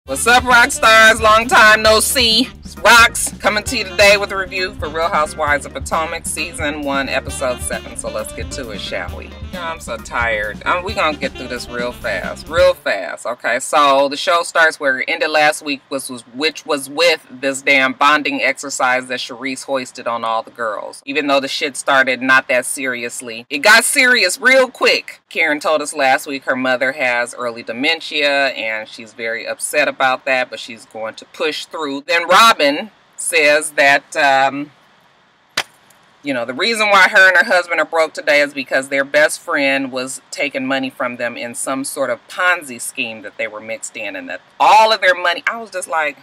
What's up, Roxstars? Long time no see. It's Rox coming to you today with a review for Real Housewives of Potomac, Season 1, Episode 7. So let's get to it, shall we? I'm so tired. We're going to get through this real fast. Okay, so the show starts where it ended last week, which was with this damn bonding exercise that Charisse hoisted on all the girls. Even though the shit started not that seriously, it got serious real quick. Karen told us last week her mother has early dementia and she's very upset about that, but she's going to push through. Then Robin says that you know, the reason why her and her husband are broke today is because their best friend was taking money from them in some sort of Ponzi scheme that they were mixed in, and that all of their money, I was just like,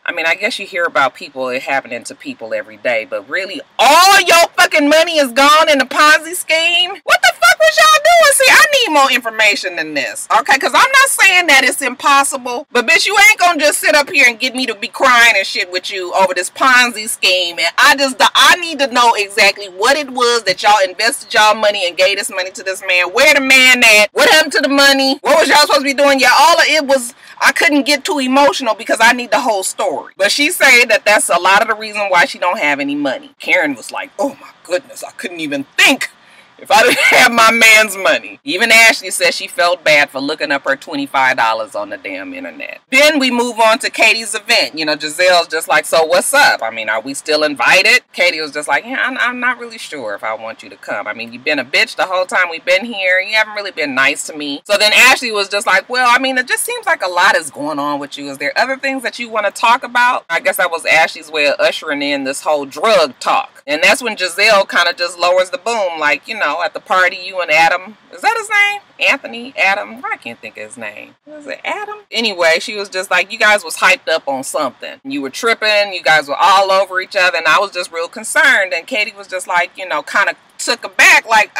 I mean, I guess you hear about people, it happening to people every day, but really, all your fucking money is gone in the Ponzi scheme? What the fuck was y'all doing? See, I need more information than this, okay? Because I'm not saying that it's impossible, but bitch, you ain't gonna just sit up here and get me to be crying and shit with you over this Ponzi scheme, and I need to know exactly what it was that y'all invested y'all money and gave this money to this man. Where the man at? What happened to the money? What was y'all supposed to be doing? Yeah, all of it was, I couldn't get too emotional because I need the whole story. But she said that that's a lot of the reason why she don't have any money. Karen was like, oh my goodness, I couldn't even think if I didn't have my man's money. Even Ashley said she felt bad for looking up her $25 on the damn internet. Then we move on to Katie's event. You know, Giselle's just like, so what's up? I mean, are we still invited? Katie was just like, yeah, I'm not really sure if I want you to come. I mean, you've been a bitch the whole time we've been here. You haven't really been nice to me. So then Ashley was just like, well, I mean, it just seems like a lot is going on with you. Is there other things that you want to talk about? I guess that was Ashley's way of ushering in this whole drug talk. And that's when Giselle kind of just lowers the boom, like, you know, at the party, you and Adam, is that his name? Anthony? Adam? I can't think of his name. Was it Adam? Anyway, she was just like, you guys was hyped up on something. You were tripping, you guys were all over each other, and I was just real concerned. And Katie was just like, you know, kind of took aback, like,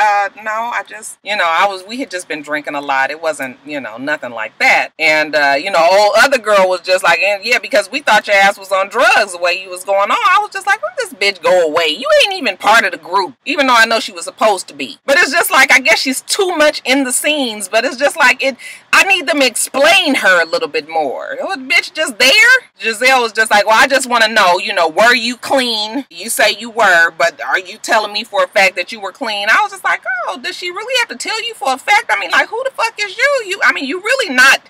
no, I just, you know, we had just been drinking a lot. It wasn't, you know, nothing like that. And, you know, old other girl was just like, yeah, because we thought your ass was on drugs the way you was going on. I was just like, let this bitch go away. You ain't even part of the group, even though I know she was supposed to be. But it's just like, I guess she's too much in the scenes, but it's just like, I need them to explain her a little bit more. Was bitch just there? Giselle was just like, well, I just want to know, you know, were you clean? You say you were, but are you telling me for a fact that you were clean? I was just like, oh, does she really have to tell you for a fact? I mean, like, who the fuck is you? I mean, you really not.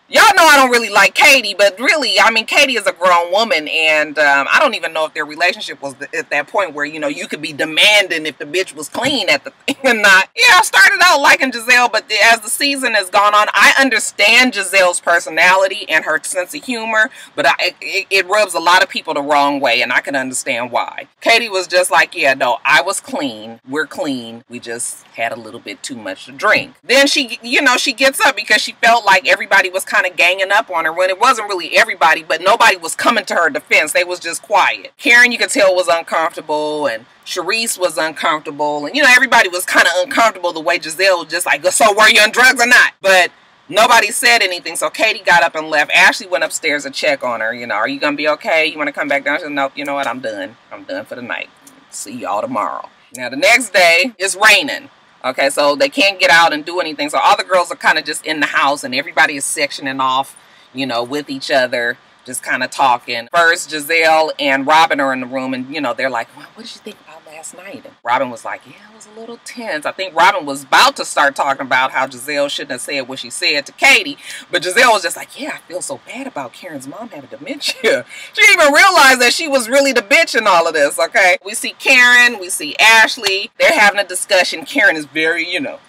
Y'all know I don't really like Katie, but really, I mean, Katie is a grown woman, and I don't even know if their relationship was at that point where, you know, you could be demanding if the bitch was clean at the thing or not. Yeah, I started out liking Giselle, but as the season has gone on, I understand Giselle's personality and her sense of humor, but it rubs a lot of people the wrong way, and I can understand why. Katie was just like, yeah, no, I was clean. We're clean. We just had a little bit too much to drink. Then she, you know, she gets up because she felt like everybody was kind of ganging up on her when it wasn't really everybody, but nobody was coming to her defense. They was just quiet. Karen, you could tell, was uncomfortable, and Charisse was uncomfortable, and you know, everybody was kind of uncomfortable the way Giselle was just like, so were you on drugs or not? But nobody said anything, so Katie got up and left. Ashley went upstairs to check on her. You know, are you gonna be okay? You want to come back down? She said, nope, you know what, I'm done. I'm done for the night. See y'all tomorrow. Now the next day, it's raining. Okay, so they can't get out and do anything. So all the girls are kind of just in the house, and everybody is sectioning off, you know, with each other, just kind of talking. First, Giselle and Robin are in the room, and, you know, they're like, well, what did you think about last night? And Robin was like, yeah, it was a little tense. I think Robin was about to start talking about how Giselle shouldn't have said what she said to Katie, but Giselle was just like, yeah, I feel so bad about Karen's mom having dementia. She didn't even realize that she was really the bitch in all of this, okay? We see Karen, we see Ashley. They're having a discussion. Karen is very, you know,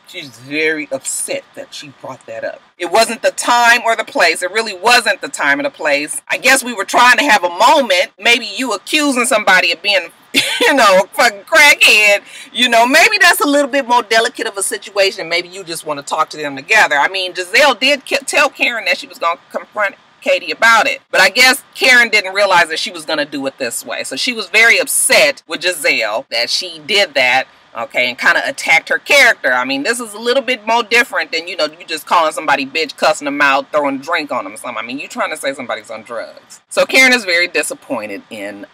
she's very upset that she brought that up. It wasn't the time or the place. It really wasn't the time or the place. I guess we were trying to have a moment. Maybe you accusing somebody of being, you know, a fucking crackhead. You know, maybe that's a little bit more delicate of a situation. Maybe you just want to talk to them together. I mean, Giselle did tell Karen that she was going to confront Katie about it. But I guess Karen didn't realize that she was going to do it this way. So she was very upset with Giselle that she did that. okay, and kind of attacked her character. I mean, this is a little bit more different than, you know, you just calling somebody bitch, cussing them out, throwing a drink on them or something. I mean, you trying to say somebody's on drugs. So Karen is very disappointed in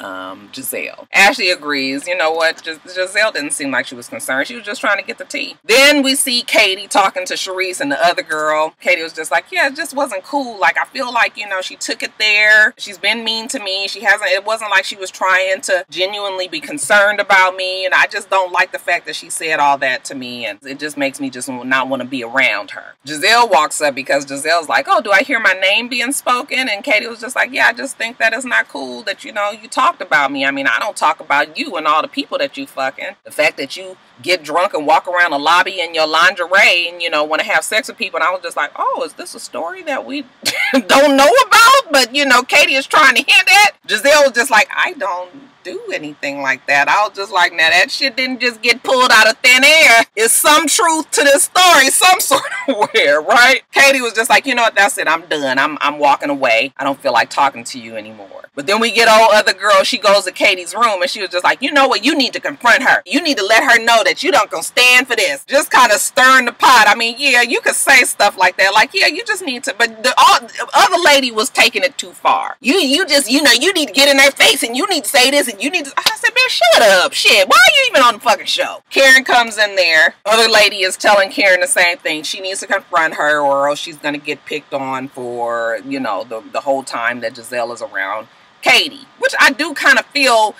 Giselle. Ashley agrees. You know what? Giselle didn't seem like she was concerned. She was just trying to get the tea. Then we see Katie talking to Charisse and the other girl. Katie was just like, yeah, it just wasn't cool. Like, I feel like, you know, she took it there. She's been mean to me. It wasn't like she was trying to genuinely be concerned about me. And I just don't like the fact that she said all that to me. And it just makes me just not want to be around her. Giselle walks up because Giselle's like, oh, do I hear my name being spoken? And Katie was just like, yeah, I just think that it's not cool that, you know, you talked about me. I mean, I don't talk about you and all the people that you fucking. The fact that you get drunk and walk around the lobby in your lingerie and, you know, want to have sex with people. And I was just like, oh, is this a story that we don't know about? But, you know, Katie is trying to hint at. Giselle was just like, I don't do anything like that. I was just like, now that shit didn't just get pulled out of thin air. Is some truth to this story, some sort of way, right? Katie was just like, you know what, that's it. I'm done. I'm walking away. I don't feel like talking to you anymore. But then we get old other girl. She goes to Katie's room and she was just like, you know what? You need to confront her. You need to let her know that you don't gonna stand for this. Just kind of stirring the pot. I mean, yeah, you could say stuff like that. Like, yeah, you just need to. But the other lady was taking it too far. You just, you know, you need to get in their face and you need to say this and you need to. I said, man, shut up. Shit. Why are you even on the fucking show? Karen comes in there. Other lady is telling Karen the same thing. She needs to confront her or else she's gonna get picked on for, you know, the whole time that Giselle is around Katie, which I do kind of feel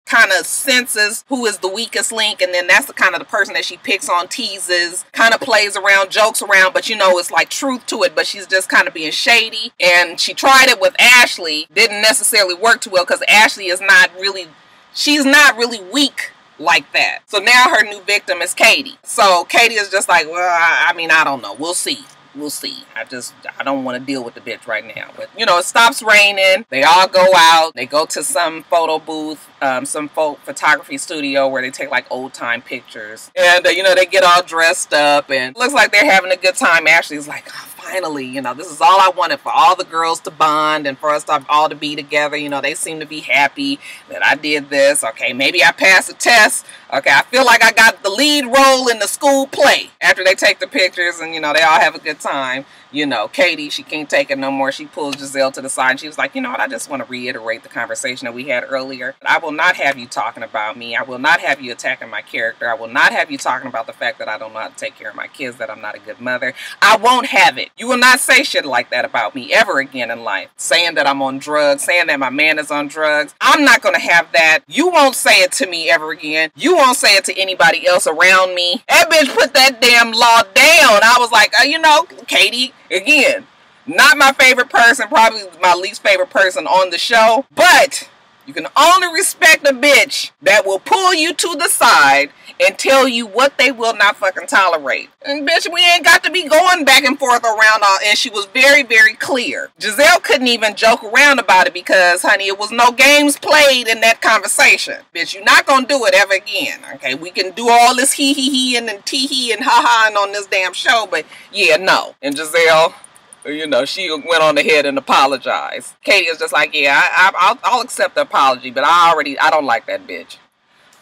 kind of senses who is the weakest link, and then that's the kind of the person that she picks on, teases, kind of plays around, jokes around, but you know, it's like truth to it, but she's just kind of being shady. And she tried it with Ashley, didn't necessarily work too well because Ashley is not really, she's not really weak like that. So now her new victim is Katie. So Katie is just like, well, I mean, I don't know. We'll see. We'll see. I don't want to deal with the bitch right now. But, you know, it stops raining. They all go out. They go to some photo booth, some photography studio where they take, like, old-time pictures. And, you know, they get all dressed up. And it looks like they're having a good time. Ashley's like, oh, finally, you know, this is all I wanted, for all the girls to bond and for us to all to be together. You know, they seem to be happy that I did this. Okay, maybe I passed the test. Okay, I feel like I got the lead role in the school play. After they take the pictures and, you know, they all have a good time. You know, Katie, she can't take it no more. She pulls Giselle to the side and she was like, you know what, I just want to reiterate the conversation that we had earlier. I will not have you talking about me. I will not have you attacking my character. I will not have you talking about the fact that I don't know how to take care of my kids, that I'm not a good mother. I won't have it. You will not say shit like that about me ever again in life. Saying that I'm on drugs, saying that my man is on drugs. I'm not going to have that. You won't say it to me ever again. You won't say it to anybody else around me. That bitch put that damn law down. I was like, you know, Katie, again, not my favorite person, probably my least favorite person on the show, but you can only respect a bitch that will pull you to the side and tell you what they will not fucking tolerate. And bitch, we ain't got to be going back and forth around all, and she was very, very clear. Giselle couldn't even joke around about it because, honey, it was no games played in that conversation. Bitch, you're not gonna do it ever again, okay? We can do all this he and then tee and ha-ha on this damn show, but yeah, no. And Giselle, you know, she went on ahead and apologized. Katie is just like, yeah, I'll accept the apology, but I don't like that bitch.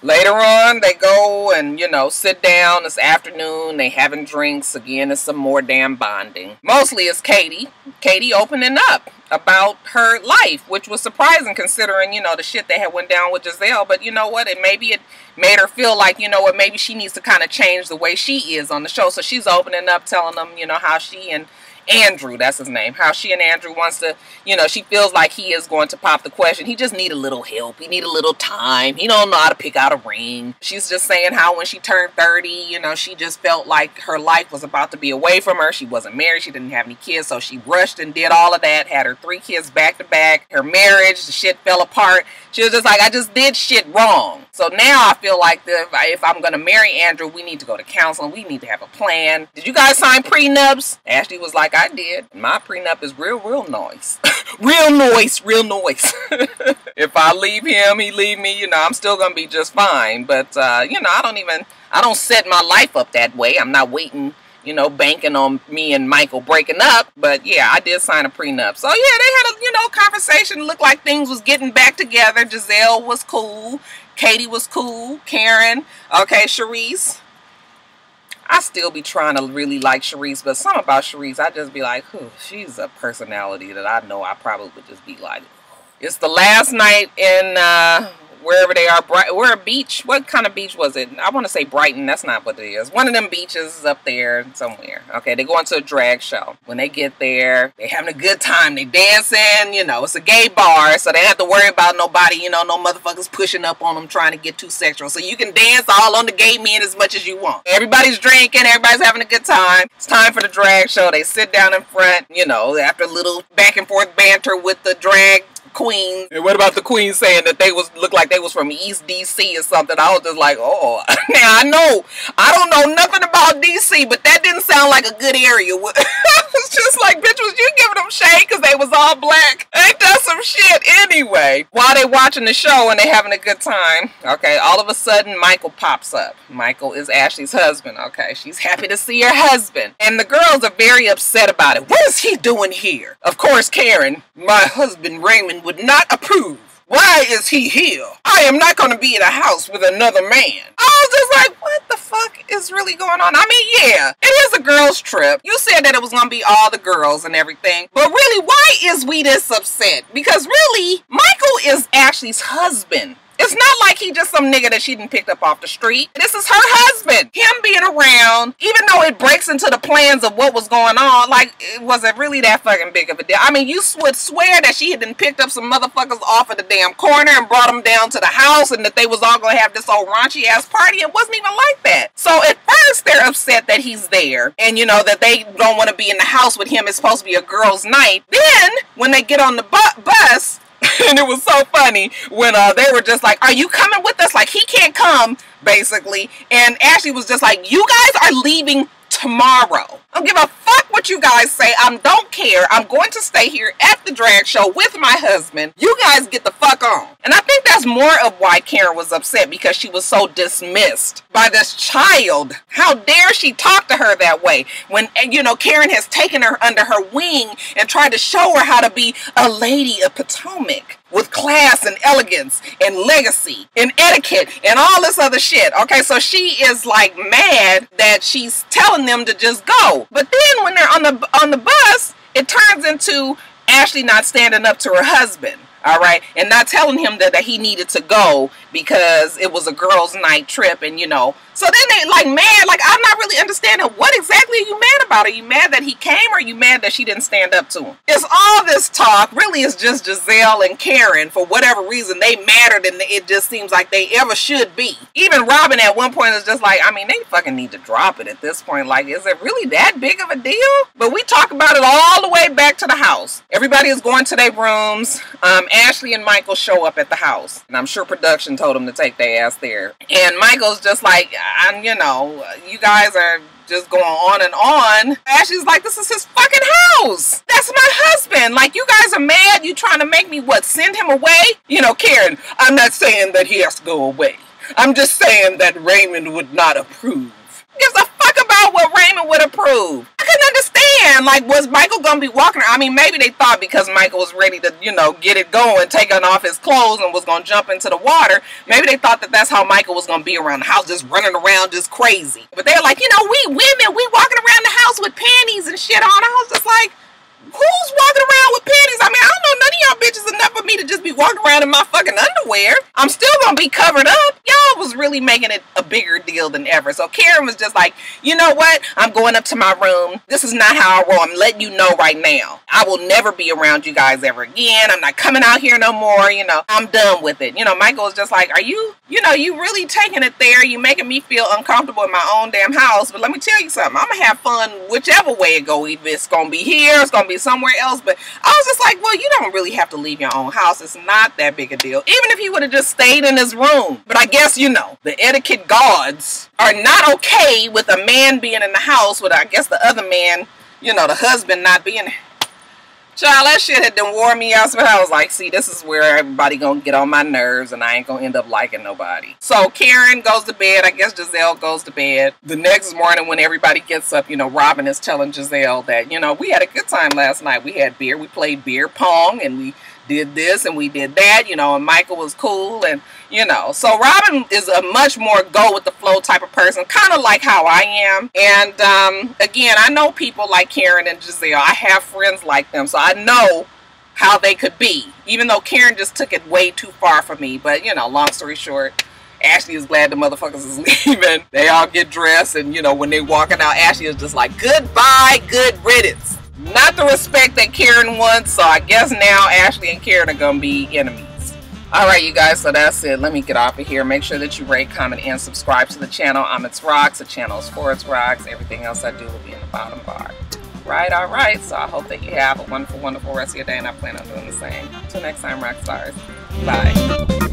Later on, they go and, you know, sit down this afternoon. They having drinks. Again, it's some more damn bonding. Mostly it's Katie. Katie opening up about her life, which was surprising considering, you know, the shit that had went down with Giselle. But you know what? Maybe it made her feel like, you know what, maybe she needs to kind of change the way she is on the show. So she's opening up, telling them, you know, how she and Andrew, that's his name, how she and Andrew wants to, you know, she feels like he is going to pop the question. He just need a little help. He need a little time. He don't know how to pick out a ring. She's just saying how when she turned 30, you know, she just felt like her life was about to be away from her. She wasn't married. She didn't have any kids. So she rushed and did all of that, had her 3 kids back to back. Her marriage, the shit fell apart. She was just like, I just did shit wrong. So now I feel like if I'm going to marry Andrew, we need to go to counseling. We need to have a plan. Did you guys sign prenups? Ashley was like, I did. My prenup is real nice. real noise. If I leave him, he leave me, you know, I'm still going to be just fine. But, you know, I don't set my life up that way. I'm not waiting, you know, banking on me and Michael breaking up. But yeah, I did sign a prenup. So yeah, they had a, you know, conversation. It looked like things was getting back together. Giselle was cool. Katie was cool. Karen. Okay, Charisse. I still be trying to really like Charisse, but something about Charisse, I just be like, she's a personality that I know I probably would just be like. It's the last night in wherever they are. We're a beach. What kind of beach was it? I want to say Brighton. That's not what it is. One of them beaches is up there somewhere. Okay, they go into a drag show. When they get there, they having a good time. They dancing. You know, it's a gay bar, so they don't have to worry about nobody, you know, no motherfuckers pushing up on them trying to get too sexual. So you can dance all on the gay men as much as you want. Everybody's drinking. Everybody's having a good time. It's time for the drag show. They sit down in front, you know, after a little back and forth banter with the drag queen. And what about the queen saying that they looked like they was from East DC or something? I was just like, oh, now I don't know nothing about DC, but that didn't sound like a good area. I was just like, bitch, was you giving them shade because they was all black? Ain't that some shit anyway? While they watching the show and they having a good time, okay, all of a sudden Michael pops up. Michael is Ashley's husband, okay? She's happy to see her husband. And the girls are very upset about it. What is he doing here? Of course, Karen, my husband Raymond would not approve. Why is he here? I am not going to be in a house with another man. I was just like, what the fuck is really going on? I mean, yeah, it is a girls' trip. You said that it was going to be all the girls and everything. But really, why is we this upset? Because really, Michael is Ashley's husband. It's not like he just some nigga that she done picked up off the street. This is her husband. Him being around, even though it breaks into the plans of what was going on, like, it wasn't really that fucking big of a deal. I mean, you would swear that she had done picked up some motherfuckers off of the damn corner and brought them down to the house and that they was all going to have this old raunchy ass party. It wasn't even like that. So at first they're upset that he's there and, you know, that they don't want to be in the house with him. It's supposed to be a girls' night. Then when they get on the bus, and it was so funny when they were just like, are you coming with us? Like, he can't come, basically. And Ashley was just like, you guys are leaving tomorrow. I don't give a fuck what you guys say. I don't care. I'm going to stay here at the drag show with my husband. You guys get the fuck on. And I think that's more of why Karen was upset, because she was so dismissed by this child. How dare she talk to her that way when, you know, Karen has taken her under her wing and tried to show her how to be a lady of Potomac with class and elegance and legacy and etiquette and all this other shit. Okay, so she is like mad that she's telling them to just go. But then when they're on the bus, it turns into Ashley not standing up to her husband. All right, and not telling him that he needed to go because it was a girls' night trip, and you know. So then they like mad, like I'm not really understanding what exactly are you mad about? Are you mad that he came, or are you mad that she didn't stand up to him? It's all this talk. Really, it's just Giselle and Karen. For whatever reason, they mattered, and it just seems like they ever should be. Even Robin at one point is just like, I mean, they fucking need to drop it at this point. Like, is it really that big of a deal? But we talk about it all the way back to the house. Everybody is going to their rooms. Ashley and Michael show up at the house, and I'm sure production told them to take their ass there. And Michael's just like, you know, you guys are just going on and on. Ashley's like, this is his fucking house. That's my husband. Like, you guys are mad. You trying to make me, what, send him away? You know, Karen, I'm not saying that he has to go away. I'm just saying that Raymond would not approve. Gives a fuck about what Raymond would approve. I couldn't understand. Like, was Michael gonna be walking? I mean, maybe they thought because Michael was ready to, you know, get it going, taking off his clothes and was gonna jump into the water. Maybe they thought that that's how Michael was gonna be around the house, just running around, just crazy. But they're like, you know, we women, we walking around the house with panties and shit on. I was just like, who's walking around with panties? I mean, I don't know none of y'all bitches enough for me to just be walking around in my fucking underwear. I'm still gonna be covered up. Y'all was really making it a bigger deal than ever. So Karen was just like, you know what? I'm going up to my room. This is not how I roll. I'm letting you know right now. I will never be around you guys ever again. I'm not coming out here no more. You know, I'm done with it. You know, Michael was just like, are you, you know, you really taking it there. You making me feel uncomfortable in my own damn house. But let me tell you something. I'm gonna have fun whichever way it goes. If it's gonna be here, it's gonna be somewhere else. But I was just like, well, you don't really have to leave your own house. It's not that big a deal. Even if he would have just stayed in his room. But I guess, you know, the etiquette gods are not okay with a man being in the house with, I guess, the other man, you know, the husband not being there. Child, that shit had done wore me out. So I was like, see, this is where everybody gonna get on my nerves and I ain't gonna end up liking nobody. So Karen goes to bed. I guess Giselle goes to bed. The next morning when everybody gets up, you know, Robin is telling Giselle that, you know, we had a good time last night. We had beer. We played beer pong and we did this and we did that, you know, and Michael was cool, and you know, so Robin is a much more go with the flow type of person, kind of like how I am. And again, I know people like Karen and Giselle. I have friends like them, so I know how they could be, even though Karen just took it way too far for me. But you know, long story short, Ashley is glad the motherfuckers is leaving. They all get dressed, and you know, when they walking out, Ashley is just like, goodbye, good riddance. Not the respect that Karen wants, so I guess now Ashley and Karen are gonna be enemies. Alright, you guys, so that's it. Let me get off of here. Make sure that you rate, comment, and subscribe to the channel. I'm itsrox. The channel is for itsrox. Everything else I do will be in the bottom bar. Alright, so I hope that you have a wonderful, wonderful rest of your day, and I plan on doing the same. Until next time, Roxstars. Bye.